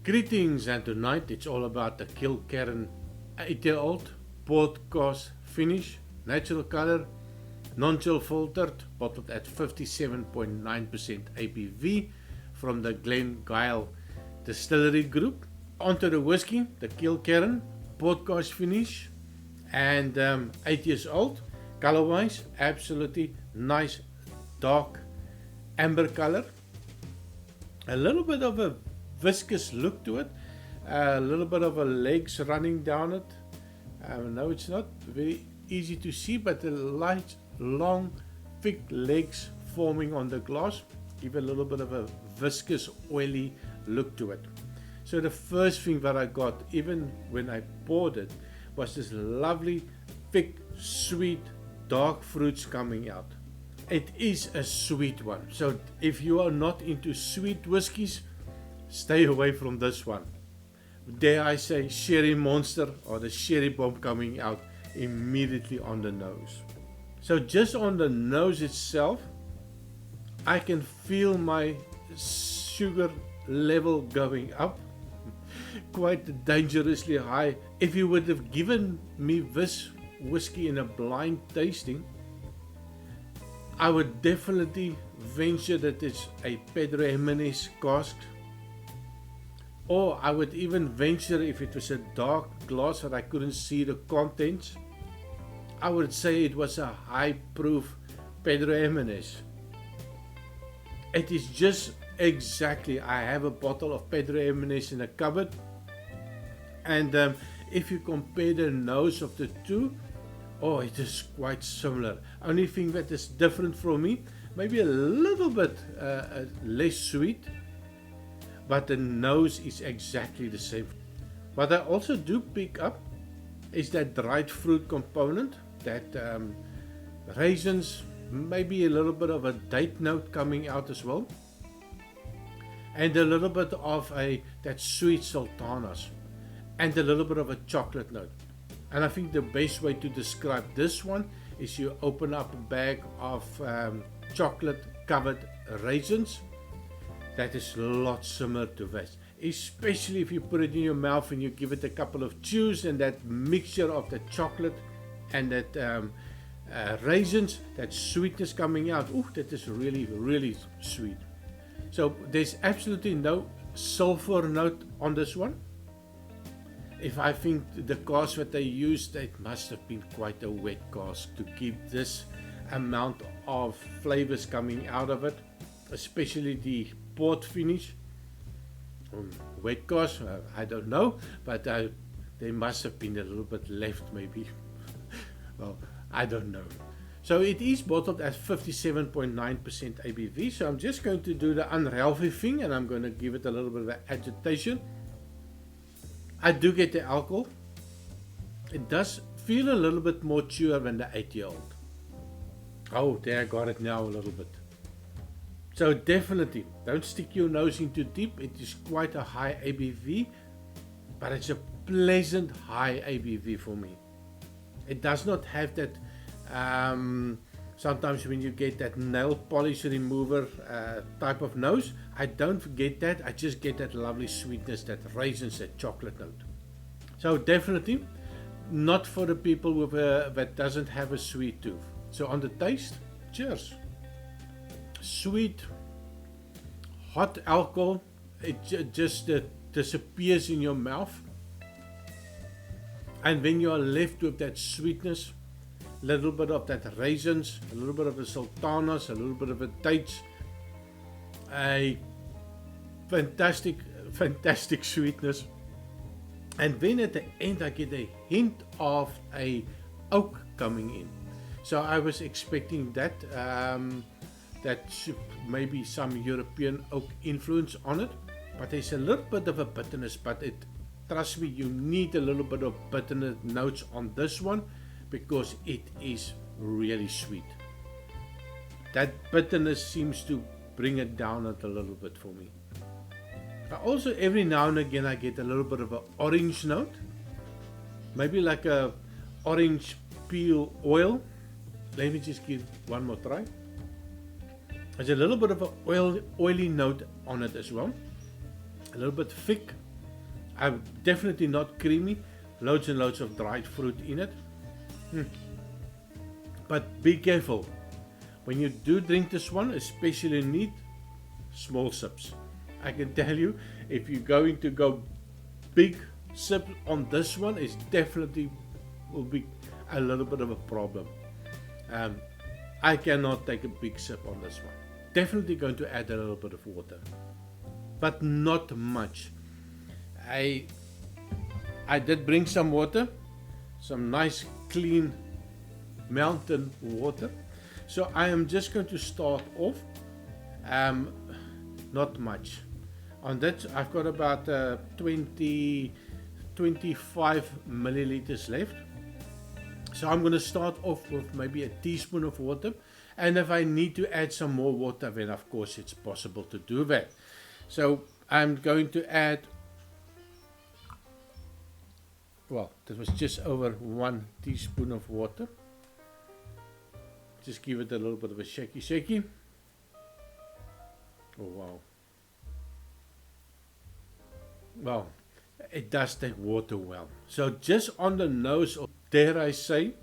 Greetings, and tonight it's all about the Kilkerran 8-year-old Port Cask finish, natural color, non-chill filtered, bottled at 57.9% ABV from the Glen Distillery Group. Onto the whiskey, the Kilkerran Port Cask finish, and 8 years old. Color-wise, absolutely nice dark amber color. A little bit of a viscous look to it, a little bit of a legs running down it. No, it's not very easy to see, but the light, long, thick legs forming on the glass give a little bit of a viscous, oily look to it. So the first thing that I got, even when I poured it, was this lovely, thick, sweet, dark fruits coming out. It is a sweet one. So if you are not into sweet whiskies, stay away from this one. Dare I say, Sherry Monster or the Sherry Bomb coming out immediately on the nose. So just on the nose itself, I can feel my sugar level going up quite dangerously high. If you would have given me this whiskey in a blind tasting, I would definitely venture that it's a Pedro Jimenez cask, or I would even venture, if it was a dark glass that I couldn't see the contents, I would say it was a high proof Pedro Jimenez. It is just exactly, I have a bottle of Pedro Jimenez in a cupboard, and if you compare the nose of the two, oh, it is quite similar. Only thing that is different from me, maybe a little bit less sweet, but the nose is exactly the same. What I also do pick up is that dried fruit component, that raisins, maybe a little bit of a date note coming out as well, and a little bit of that sweet sultanas, and a little bit of a chocolate note. And I think the best way to describe this one is you open up a bag of chocolate covered raisins. That is a lot similar to this, especially if you put it in your mouth and you give it a couple of chews, and that mixture of the chocolate and that raisins, that sweetness coming out. Ooh, that is really, really sweet. So there's absolutely no sulfur note on this one. If I think the cask that they used, it must have been quite a wet cask to give this amount of flavors coming out of it, especially the port finish. Wet cask, I don't know, but there must have been a little bit left maybe. Well, I don't know. So it is bottled at 57.9% ABV. So I'm just going to do the unhealthy thing, and I'm going to give it a little bit of agitation. I do get the alcohol. It does feel a little bit more chewer than the 8-year-old. Oh, there, I got it now a little bit. So definitely, don't stick your nose in too deep. It is quite a high ABV, but it's a pleasant high ABV for me. It does not have that, sometimes when you get that nail polish remover type of nose, I don't get that. I just get that lovely sweetness, that raisins, that chocolate note. So definitely not for the people with that doesn't have a sweet tooth. So on the taste, cheers. Sweet, hot alcohol, it just disappears in your mouth, and when you are left with that sweetness, a little bit of that raisins, a little bit of the sultanas, a little bit of the dates, a fantastic sweetness, and then at the end I get a hint of a oak coming in. So I was expecting that maybe some European oak influence on it, but there's a little bit of a bitterness, but trust me, you need a little bit of bitterness notes on this one because it is really sweet. That bitterness seems to bring it down a little bit for me. Also, every now and again I get a little bit of an orange note, maybe like a orange peel oil. Let me just give one more try. There's a little bit of an oily note on it as well. A little bit thick, I'm definitely not creamy. Loads and loads of dried fruit in it. But be careful. When you do drink this one, especially neat, small sips. I can tell you, if you're going to go big sip on this one, it's definitely will be a little bit of a problem. I cannot take a big sip on this one. Definitely going to add a little bit of water, but not much. I did bring some water, some nice clean mountain water. So I am just going to start off, not much. On that I've got about 25 milliliters left. So I'm going to start off with maybe a teaspoon of water, and if I need to add some more water, then of course it's possible to do that. So I'm going to add, well, that was just over 1 teaspoon of water. Just give it a little bit of a shaky. Oh wow. Well, it does take water well. So just on the nose, or dare I say,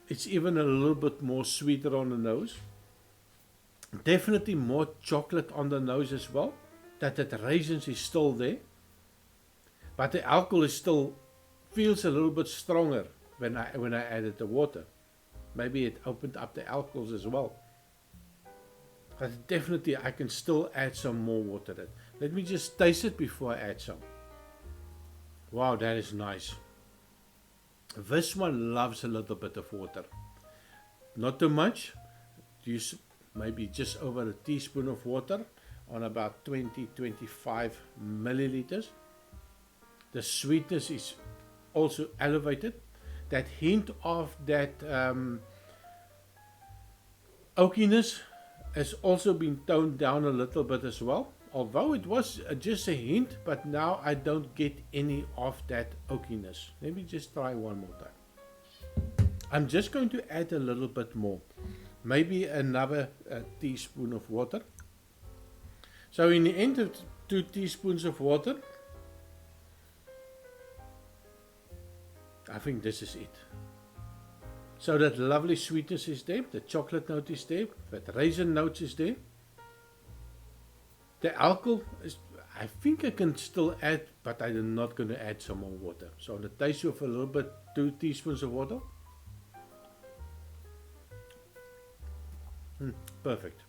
it's even a little bit more sweeter on the nose. Definitely more chocolate on the nose as well. That raisins is still there. But the alcohol is still feels a little bit stronger when I added the water. Maybe it opened up the alcohols as well. But definitely I can still add some more water in. Let me just taste it before I add some. Wow, that is nice. This one loves a little bit of water. Not too much. Use maybe just over a teaspoon of water on about 20-25 milliliters. The sweetness is also elevated. That hint of that oakiness has also been toned down a little bit as well. Although it was just a hint, but now I don't get any of that oakiness. Let me just try one more time. I'm just going to add a little bit more. Maybe another teaspoon of water. So in the end of 2 teaspoons of water, I think this is it. So that lovely sweetness is there, the chocolate note is there, that raisin note is there. The alcohol is, I think I can still add, but I'm not going to add some more water. So on the taste of a little bit, 2 teaspoons of water. Perfect.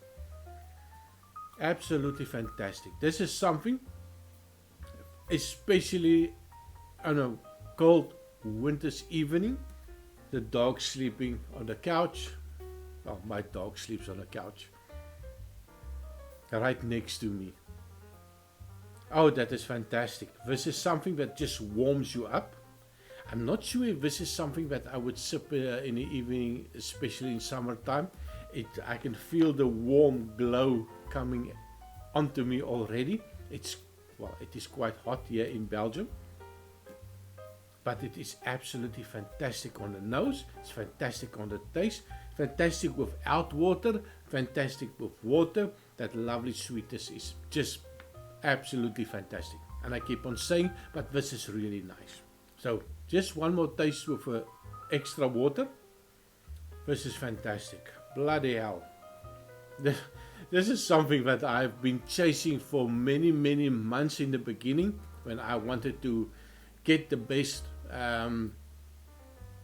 Absolutely fantastic. This is something, especially on a cold winter's evening, the dog sleeping on the couch. Well, my dog sleeps on the couch right next to me. Oh, that is fantastic. This is something that just warms you up. I'm not sure if this is something that I would sip in the evening, especially in summertime. I can feel the warm glow coming onto me already. It is quite hot here in Belgium. But it is absolutely fantastic on the nose. It's fantastic on the taste. Fantastic without water. Fantastic with water. That lovely sweetness is just absolutely fantastic. And I keep on saying, but this is really nice. So just one more taste with extra water. This is fantastic. Bloody hell. This is something that I've been chasing for many months in the beginning, when I wanted to get the best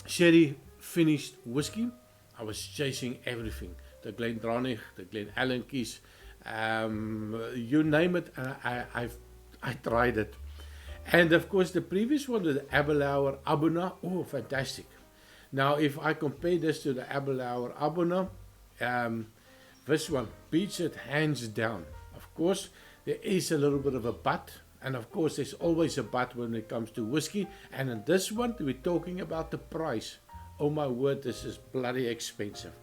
sherry finished whiskey. I was chasing everything, the Glendronach, the Glenallankeys, you name it, I tried it. And of course the previous one, the Abelauer Abuna, oh fantastic. Now if I compare this to the Abelauer Abuna, this one beats it hands down. Of course there is a little bit of a but, and of course there's always a but when it comes to whiskey, and in this one we're talking about the price. Oh my word, this is bloody expensive.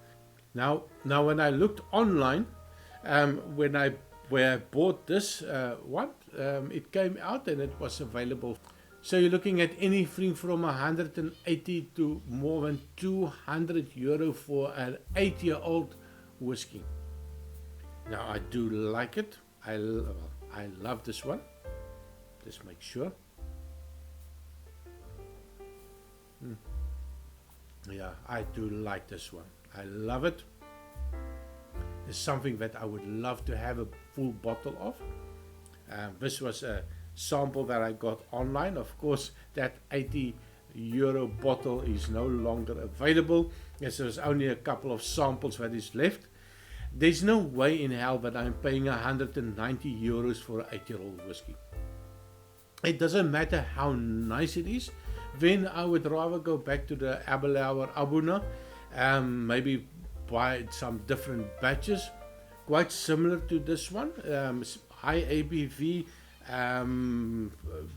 Now when I looked online, where I bought this one, it came out and it was available. So you're looking at anything from 180 to more than 200 euro for an 8-year-old whiskey. Now I do like it. I love this one. Just make sure. Yeah, I do like this one. I love it. It's something that I would love to have a full bottle of. This was a sample that I got online. Of course, that €80 bottle is no longer available, as there's only a couple of samples that is left. There's no way in hell that I'm paying €190 for an 8-year-old whiskey. It doesn't matter how nice it is. Then I would rather go back to the Abelauer Abuna, maybe buy some different batches, quite similar to this one. High ABV,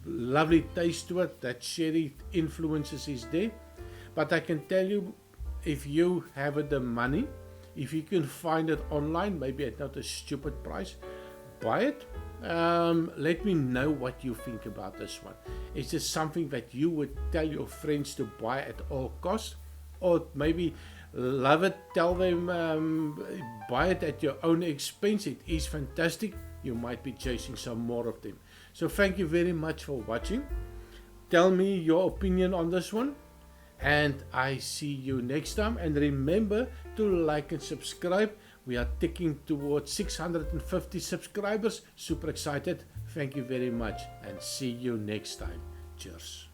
lovely taste to it. That sherry influences is there. But I can tell you, if you have the money, if you can find it online, maybe at not a stupid price, buy it. Let me know what you think about this one. Is this something that you would tell your friends to buy at all costs, or maybe love it, tell them buy it at your own expense? It is fantastic. You might be chasing some more of them. So thank you very much for watching. Tell me your opinion on this one, and I see you next time. And remember to like and subscribe. We are ticking towards 650 subscribers. Super excited. Thank you very much, and see you next time. Cheers.